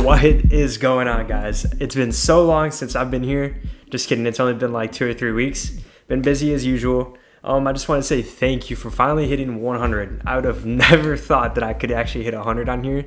What is going on, guys? It's been so long since I've been here. Just kidding, it's only been like 2 or 3 weeks. Been busy as usual. I just want to say thank you for finally hitting 100. I would have never thought that I could actually hit 100 on here.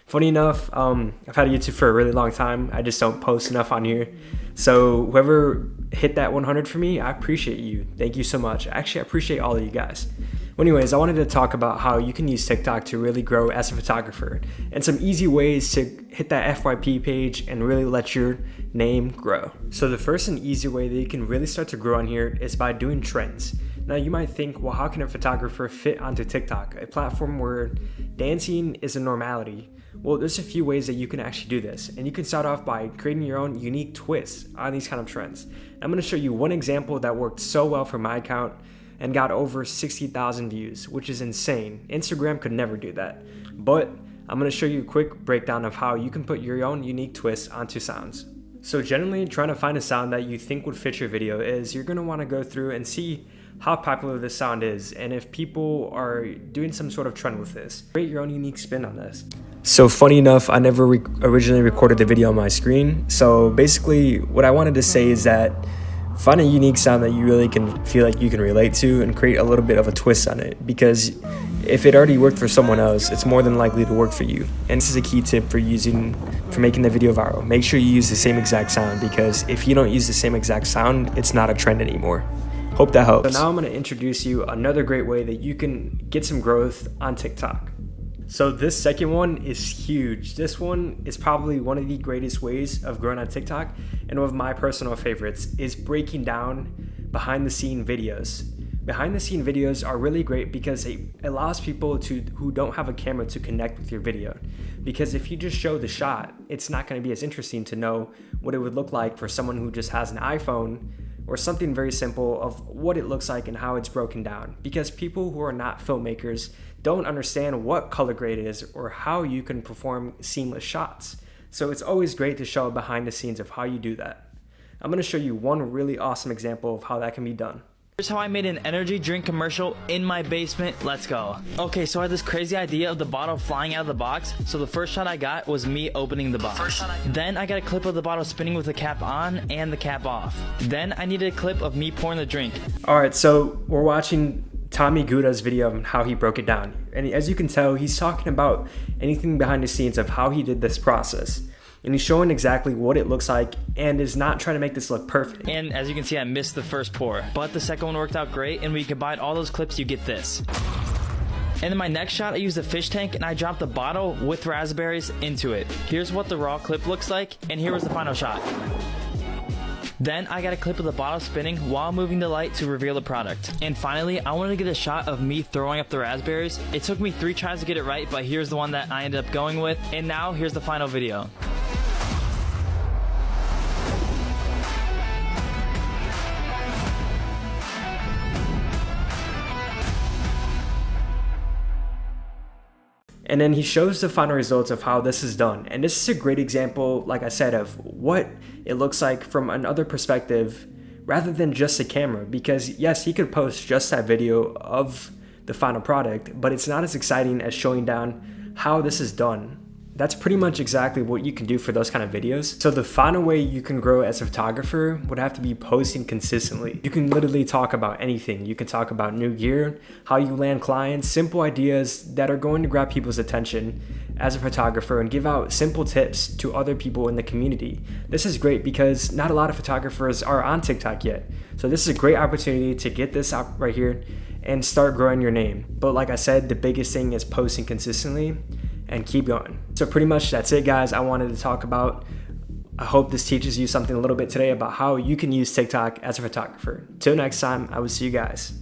Funny enough, I've had YouTube for a really long time. I just don't post enough on here. So whoever hit that 100 for me, I appreciate you. Thank you so much. Actually, I appreciate all of you guys. Well, anyways, I wanted to talk about how you can use TikTok to really grow as a photographer and some easy ways to hit that FYP page and really let your name grow. So the first and easy way that you can really start to grow on here is by doing trends. Now you might think, well, how can a photographer fit onto TikTok, a platform where dancing is a normality? Well, there's a few ways that you can actually do this, and you can start off by creating your own unique twists on these kind of trends. I'm going to show you one example that worked so well for my account and got over 60,000 views, which is insane. Instagram could never do that. But I'm going to show you a quick breakdown of how you can put your own unique twists onto sounds. So generally, trying to find a sound that you think would fit your video is you're going to want to go through and see how popular this sound is and if people are doing some sort of trend with this. Create your own unique spin on this. So funny enough, I never originally recorded the video on my screen. So basically what I wanted to say is that find a unique sound that you really can feel like you can relate to and create a little bit of a twist on it, because if it already worked for someone else, it's more than likely to work for you. And this is a key tip for making the video viral. Make sure you use the same exact sound, because if you don't use the same exact sound, it's not a trend anymore. Hope that helps. So now I'm going to introduce you another great way that you can get some growth on TikTok. So this second one is huge. This one is probably one of the greatest ways of growing on TikTok, and one of my personal favorites is breaking down behind the scene videos. Behind the scene videos are really great because it allows people who don't have a camera to connect with your video. Because if you just show the shot, it's not going to be as interesting to know what it would look like for someone who just has an iPhone, or something very simple of what it looks like and how it's broken down. Because people who are not filmmakers don't understand what color grade is or how you can perform seamless shots. So it's always great to show behind the scenes of how you do that. I'm going to show you one really awesome example of how that can be done. Here's how I made an energy drink commercial in my basement. Let's go. Okay, so I had this crazy idea of the bottle flying out of the box. So the first shot I got was me opening the box. Then I got a clip of the bottle spinning with the cap on and the cap off. Then I needed a clip of me pouring the drink. All right, so we're watching Tommy Guda's video of how he broke it down. And as you can tell, he's talking about anything behind the scenes of how he did this process. And he's showing exactly what it looks like and is not trying to make this look perfect. And as you can see, I missed the first pour, but the second one worked out great, and when you combine all those clips, you get this. And in my next shot, I used a fish tank and I dropped the bottle with raspberries into it. Here's what the raw clip looks like, and here was the final shot. Then I got a clip of the bottle spinning while moving the light to reveal the product. And finally, I wanted to get a shot of me throwing up the raspberries. It took me 3 tries to get it right, but here's the one that I ended up going with. And now here's the final video. And then he shows the final results of how this is done. And this is a great example, like I said, of what it looks like from another perspective rather than just a camera. Because yes, he could post just that video of the final product, but it's not as exciting as showing down how this is done. That's pretty much exactly what you can do for those kind of videos. So the final way you can grow as a photographer would have to be posting consistently. You can literally talk about anything. You can talk about new gear, how you land clients, simple ideas that are going to grab people's attention as a photographer, and give out simple tips to other people in the community. This is great because not a lot of photographers are on TikTok yet. So this is a great opportunity to get this out right here and start growing your name. But like I said, the biggest thing is posting consistently and keep going. So pretty much that's it, guys. I wanted to talk about. I hope this teaches you something a little bit today about how you can use TikTok as a photographer. Till next time, I will see you guys.